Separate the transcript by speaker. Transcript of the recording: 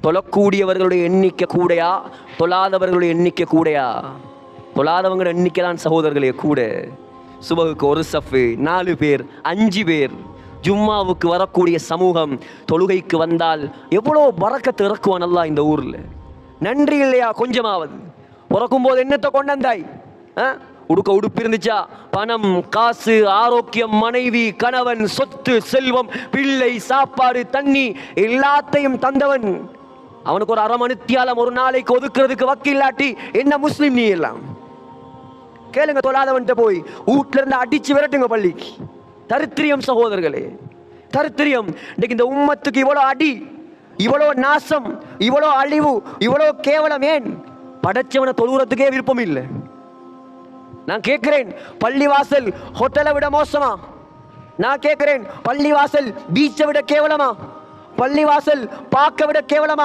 Speaker 1: தொழக்கூடியவர்களுடைய எண்ணிக்கை கூடையா, தொழாதவர்களுடைய எண்ணிக்கை கூடையா? தொழாதவங்களோட எண்ணிக்கை தான் சகோதரர்களே கூட. சுபகுக்கு ஒரு சஃபு, 4 பேர், 5 பேர். ஜும்மாவுக்கு வரக்கூடிய சமூகம் தொழுகைக்கு வந்தால் எவ்வளோ பரக்கத்து இறக்குவான் அல்லாஹ் இந்த ஊரில். நன்றி இல்லையா கொஞ்சமாவது? பிறக்கும் போது என்னத்தை கொண்டாந்தாய்? உடுக்க உடுப்பு இருந்துச்சா? பணம், காசு, ஆரோக்கியம், மனைவி, கணவன், சொத்து, செல்வம், பிள்ளை, சாப்பாடு, தண்ணி எல்லாத்தையும் தந்தவன். அவனுக்கு ஒரு 1/2 மணித்தியாலம் ஒரு நாளைக்கு ஒதுக்குறதுக்கு வக்கில்லாட்டி என்ன முஸ்லிம் நீ எல்லாம்? கேளுங்க தொழாதவன்ட்ட போய் வீட்டுல இருந்து அடிச்சு விரட்டுங்க பள்ளிக்கு. தரித்திரியம் சகோதரர்களே, தரித்திரியம். இன்னைக்கு இந்த உம்மத்துக்கு இவ்வளோ அடி, இவ்வளோ நாசம், இவ்வளோ அழிவு, இவ்வளோ கேவலம். ஏன்? படைச்சவனை தொழுகிறதுக்கே விருப்பம் இல்லை. நான் கேட்கிறேன், பள்ளிவாசல் ஹோட்டலை விட மோசமா? நான் கேட்கிறேன், பள்ளிவாசல் பீச்சை விட கேவலமா? பள்ளிவாசல் பார்க்க விட கேவலமா?